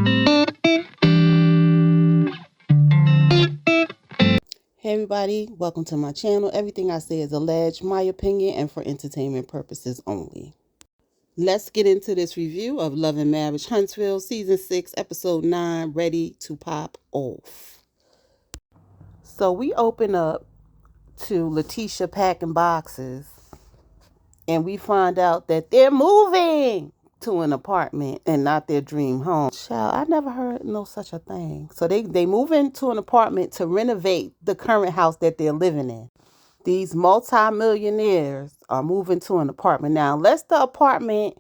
Hey everybody, welcome to my channel. Everything I say is alleged, my opinion, and for entertainment purposes only. Let's get into this review of Love and Marriage Huntsville, Season 6, Episode 9, Ready to Pop Off. So we open up to Letitia packing boxes, and we find out that they're moving to an apartment and not their dream home. Child, I never heard no such a thing. So they move into an apartment to renovate the current house that they're living in. These multimillionaires are moving to an apartment. Now, unless the apartment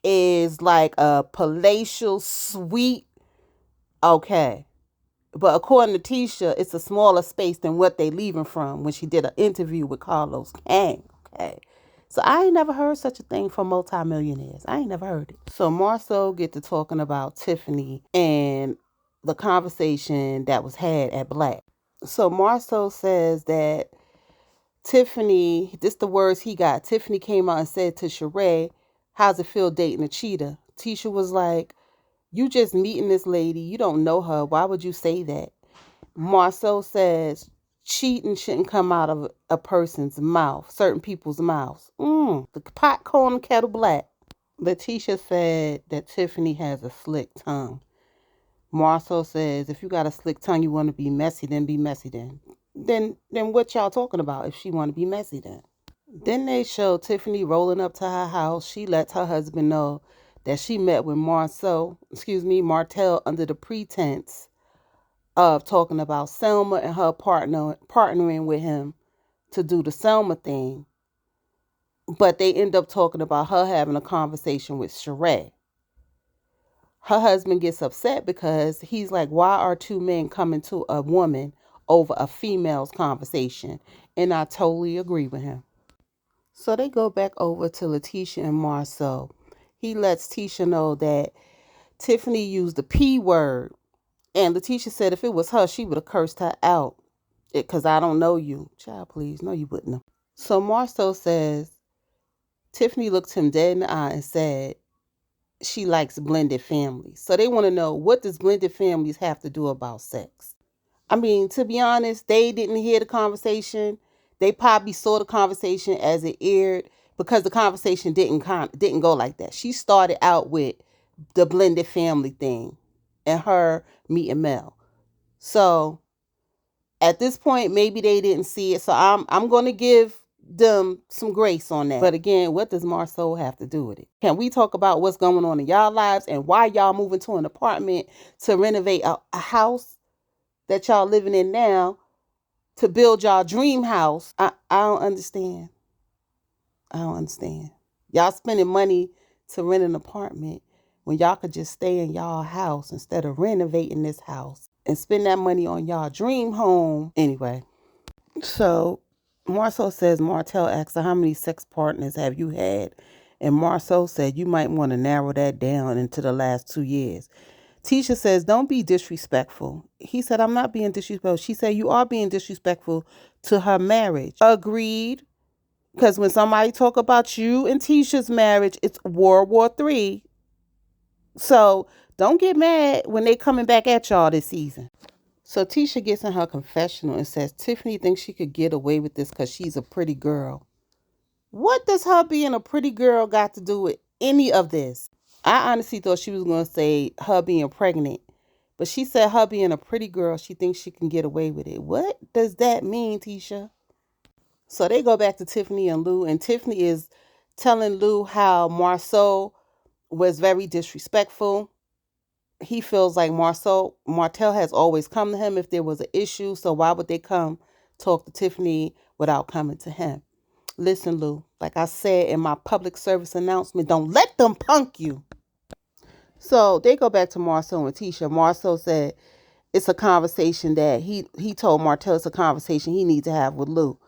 is like a palatial suite, okay. But according to Tisha, it's a smaller space than what they leaving from when she did an interview with Carlos Kang. Okay. So I ain't never heard such a thing from multimillionaires. I ain't never heard it. So Marcel get to talking about Tiffany and the conversation that was had at Black. So Marcel says that Tiffany, this the words he got. Tiffany came out and said to Sheree, how's it feel dating a cheater? Tisha was like, you just meeting this lady. You don't know her. Why would you say that? Marcel says, cheating shouldn't come out of a person's mouth, certain people's mouths. The pot calling kettle black. Letitia said that Tiffany has a slick tongue. Marcel says, if you got a slick tongue, you want to be messy, then be messy then. Then what y'all talking about if she want to be messy then? Then they show Tiffany rolling up to her house. She lets her husband know that she met with Martell under the pretense of talking about Selma and her partnering with him to do the Selma thing. But they end up talking about her having a conversation with Sheree. Her husband gets upset because he's like, why are two men coming to a woman over a female's conversation? And I totally agree with him. So they go back over to Letitia and Marcel. He lets Tisha know that Tiffany used the P word. And Letitia said if it was her, she would have cursed her out. Because I don't know you. Child, please. No, you wouldn't have. So Marcel says, Tiffany looked him dead in the eye and said she likes blended families. So they want to know, what does blended families have to do about sex? I mean, to be honest, they didn't hear the conversation. They probably saw the conversation as it aired because the conversation didn't go like that. She started out with the blended family thing and her meeting Mel. So at this point, maybe they didn't see it. So I'm going to give them some grace on that. But again, what does Marceau have to do with it? Can we talk about what's going on in y'all lives and why y'all moving to an apartment to renovate a house that y'all living in now to build y'all dream house? I don't understand. I don't understand. Y'all spending money to rent an apartment when y'all could just stay in y'all house instead of renovating this house and spend that money on y'all dream home. Anyway, so Marceau says Martell asked her, how many sex partners have you had? And Marceau said, you might want to narrow that down into the last 2 years. Tisha says, don't be disrespectful. He said, I'm not being disrespectful. She said, you are being disrespectful to her marriage. Agreed. Because when somebody talk about you and Tisha's marriage, it's World War III. So don't get mad when they coming back at y'all this season. So Tisha gets in her confessional and says Tiffany thinks she could get away with this because she's a pretty girl. What does her being a pretty girl got to do with any of this? I honestly thought she was going to say her being pregnant. But she said her being a pretty girl, she thinks she can get away with it. What does that mean, Tisha? So they go back to Tiffany and Lou, and Tiffany is telling Lou how Marceau was very disrespectful. He feels like Martell has always come to him if there was an issue, so why would they come talk to Tiffany without coming to him? Listen, Lou, like I said in my public service announcement, don't let them punk you. So they go back to Marceau and Tisha. Marceau said it's a conversation that he told Martell it's a conversation he needs to have with Lou.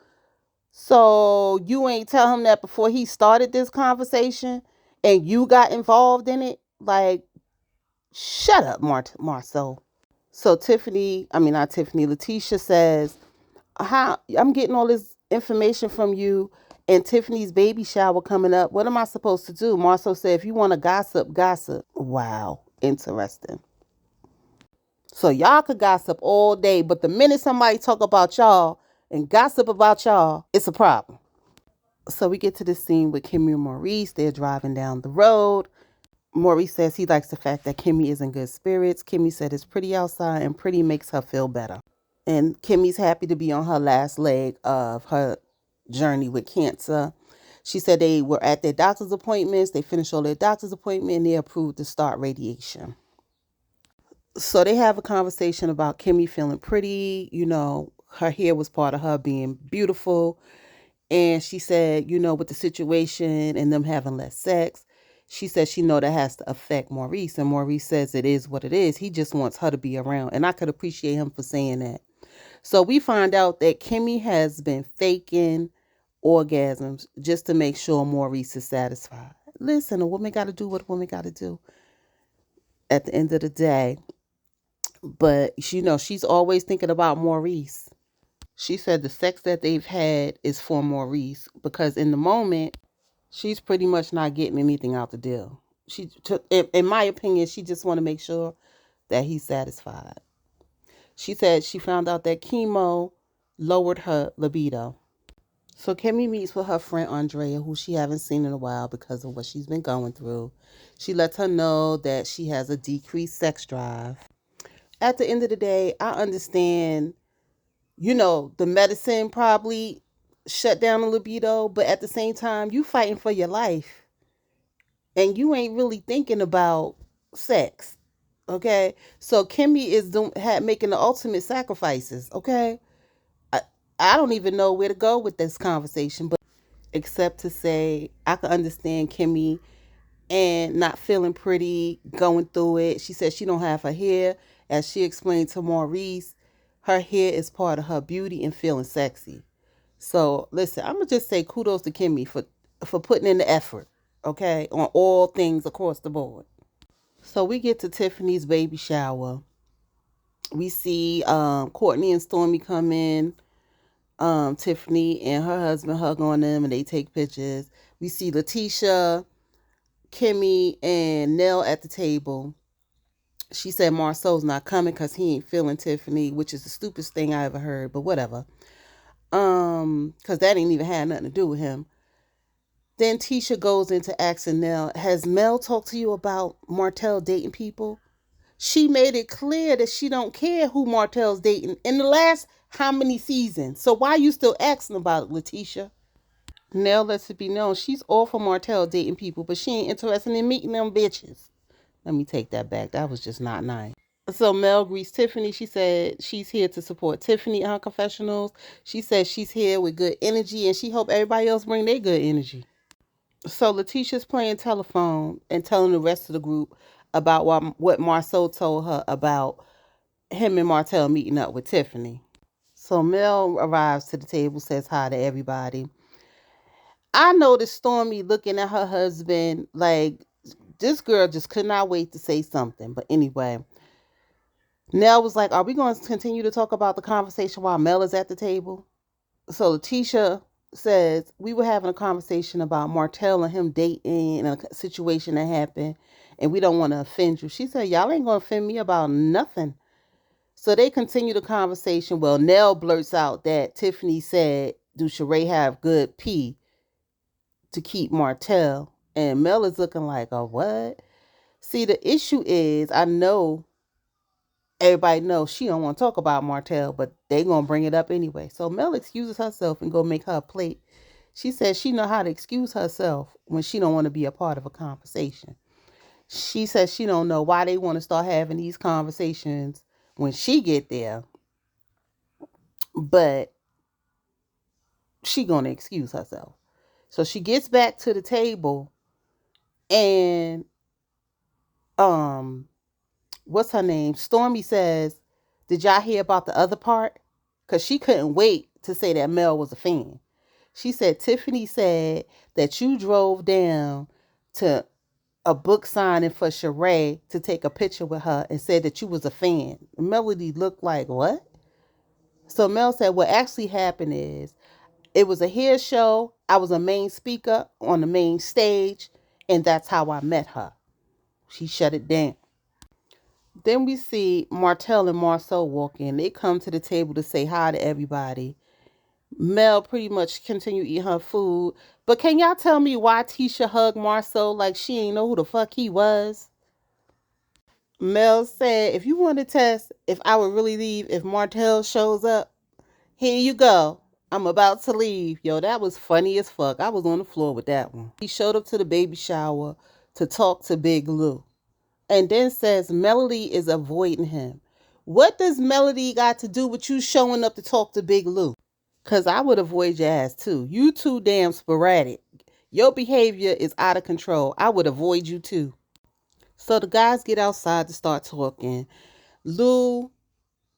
So you ain't tell him that before he started this conversation and you got involved in it? Like, shut up, Marceau. So Letitia says, how I'm getting all this information from you and Tiffany's baby shower coming up. What am I supposed to do? Marceau said, if you want to gossip, gossip. Wow, interesting. So y'all could gossip all day, but the minute somebody talk about y'all and gossip about y'all, it's a problem. So we get to the scene with Kimmy and Maurice. They're driving down the road. Maurice says he likes the fact that Kimmy is in good spirits. Kimmy said it's pretty outside and pretty makes her feel better. And Kimmy's happy to be on her last leg of her journey with cancer. She said they were at their doctor's appointments. They finished all their doctor's appointment and they approved to start radiation. So they have a conversation about Kimmy feeling pretty. Her hair was part of her being beautiful. And she said, with the situation and them having less sex, she said she know that has to affect Maurice. And Maurice says it is what it is. He just wants her to be around. And I could appreciate him for saying that. So we find out that Kimmy has been faking orgasms just to make sure Maurice is satisfied. Listen, a woman got to do what a woman got to do at the end of the day. But, she's always thinking about Maurice. She said the sex that they've had is for Maurice because in the moment, she's pretty much not getting anything out the deal. In my opinion, she just want to make sure that he's satisfied. She said she found out that chemo lowered her libido. So Kimmy meets with her friend Andrea, who she haven't seen in a while because of what she's been going through. She lets her know that she has a decreased sex drive. At the end of the day, I understand, the medicine probably shut down the libido, but at the same time, you fighting for your life. And you ain't really thinking about sex. Okay? So Kimmy is making the ultimate sacrifices. Okay? I don't even know where to go with this conversation, but except to say I can understand Kimmy and not feeling pretty, going through it. She said she don't have her hair. As she explained to Maurice, her hair is part of her beauty and feeling sexy. So listen, I'm gonna just say kudos to Kimmy for putting in the effort, okay, on all things across the board. So we get to Tiffany's baby shower. We see Courtney and Stormy come in. Tiffany and her husband hug on them and they take pictures. We see Letitia, Kimmy, and Nell at the table. She said Marceau's not coming because he ain't feeling Tiffany, which is the stupidest thing I ever heard, but whatever. Because that ain't even had nothing to do with him. Then Tisha goes into asking Nell, has Mel talked to you about Martell dating people? She made it clear that she don't care who Martell's dating in the last how many seasons. So why are you still asking about it, Letitia? Nell lets it be known she's all for Martell dating people, but she ain't interested in meeting them bitches. Let me take that back. That was just not nice. So Mel greets Tiffany. She said she's here to support Tiffany in her confessionals. She said she's here with good energy and she hope everybody else bring their good energy. So Letitia's playing telephone and telling the rest of the group about what Marceau told her about him and Martell meeting up with Tiffany. So Mel arrives to the table, says hi to everybody. I noticed Stormy looking at her husband like this girl just could not wait to say something. But anyway, Nell was like, are we going to continue to talk about the conversation while Mel is at the table? So Letitia says, we were having a conversation about Martell and him dating and a situation that happened, and we don't want to offend you. She said, y'all ain't going to offend me about nothing. So they continue the conversation. Well, Nell blurts out that Tiffany said, do Sheree have good pee to keep Martell? And Mel is looking like, oh, what? See, the issue is, I know everybody knows she don't want to talk about Martell, but they gonna bring it up anyway. So Mel excuses herself and go make her a plate. She says she know how to excuse herself when she don't want to be a part of a conversation. She says she don't know why they want to start having these conversations when she get there, but she gonna excuse herself. So she gets back to the table and what's her name? Stormy says, did y'all hear about the other part? Because she couldn't wait to say that Mel was a fan. She said, Tiffany said that you drove down to a book signing for Sheree to take a picture with her and said that you was a fan. Melody looked like, what? So Mel said, what actually happened is it was a hair show. I was a main speaker on the main stage, and that's how I met her. She shut it down. Then we see Martell and Marceau walk in. They come to the table to say hi to everybody. Mel pretty much continue eating her food. But can y'all tell me why Tisha hugged Marceau like she ain't know who the fuck he was? Mel said, if you want to test if I would really leave if Martell shows up, here you go. I'm about to leave. Yo, that was funny as fuck. I was on the floor with that one. He showed up to the baby shower to talk to Big Lou and then says Melody is avoiding him. What does Melody got to do with you showing up to talk to Big Lou? Because I would avoid your ass too. You too damn sporadic. Your behavior is out of control. I would avoid you too. So the guys get outside to start talking. Lou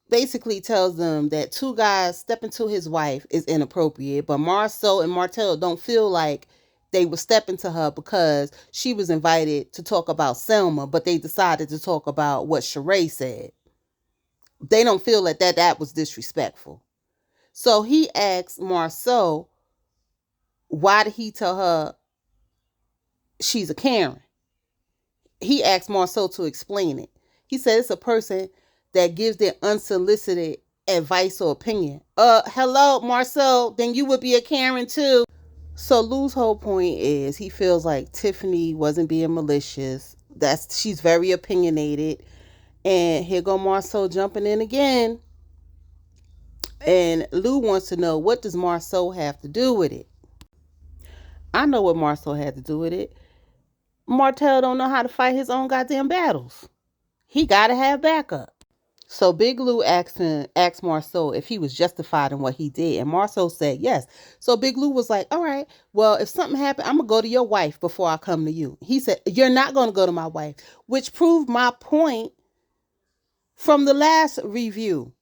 basically tells them that two guys stepping to his wife is inappropriate, but Marceau and Martell don't feel like they were stepping to her because she was invited to talk about Selma, but they decided to talk about what Sheree said. They don't feel that was disrespectful. So he asks Marceau, why did he tell her she's a Karen? He asked Marceau to explain it. He said it's a person that gives their unsolicited advice or opinion. Hello, Marceau, then you would be a Karen too. So Lou's whole point is he feels like Tiffany wasn't being malicious. She's very opinionated. And here go Marceau jumping in again. And Lou wants to know, what does Marceau have to do with it? I know what Marceau had to do with it. Martell don't know how to fight his own goddamn battles. He gotta have backup. So Big Lou asked Marceau if he was justified in what he did, and Marceau said yes. So Big Lou was like, all right, well, if something happened, I'm going to go to your wife before I come to you. He said, you're not going to go to my wife, which proved my point from the last review.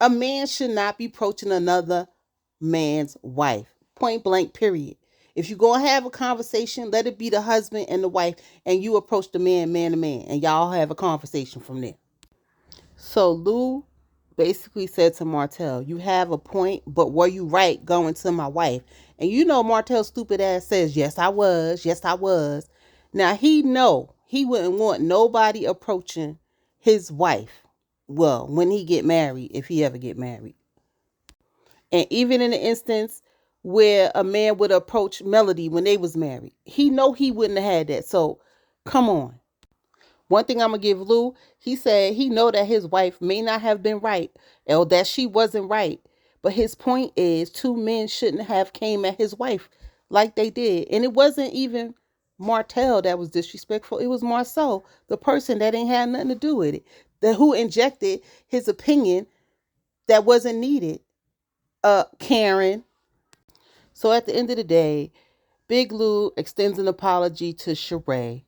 A man should not be approaching another man's wife. Point blank, period. If you're going to have a conversation, let it be the husband and the wife, and you approach the man to man, and y'all have a conversation from there. So Lou basically said to Martell, you have a point, but were you right going to my wife? And you know Martell's stupid ass says, yes, I was. Yes, I was. Now he wouldn't want nobody approaching his wife. Well, when he get married, if he ever get married. And even in the instance where a man would approach Melody when they was married, he wouldn't have had that. So come on. One thing I'm going to give Lou, he said he know that his wife may not have been right or that she wasn't right. But his point is two men shouldn't have came at his wife like they did. And it wasn't even Martell that was disrespectful. It was Marceau, the person that ain't had nothing to do with it, who injected his opinion that wasn't needed. Karen. So at the end of the day, Big Lou extends an apology to Sheree,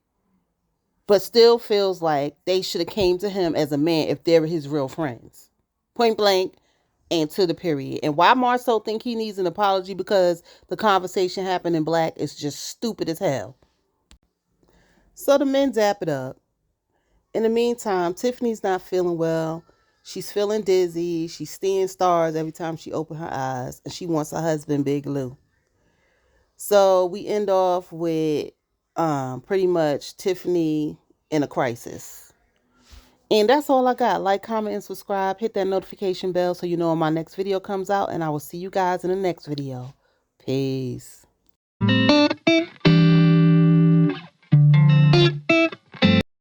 but still feels like they should have came to him as a man if they were his real friends. Point blank and to the period. And why Marceau think he needs an apology because the conversation happened in black is just stupid as hell. So the men zap it up. In the meantime, Tiffany's not feeling well. She's feeling dizzy. She's seeing stars every time she opens her eyes. And she wants her husband, Big Lou. So we end off with pretty much Tiffany in a crisis. And that's all I got. Like, comment, and subscribe. Hit that notification bell so you know when my next video comes out. And I will see you guys in the next video. Peace.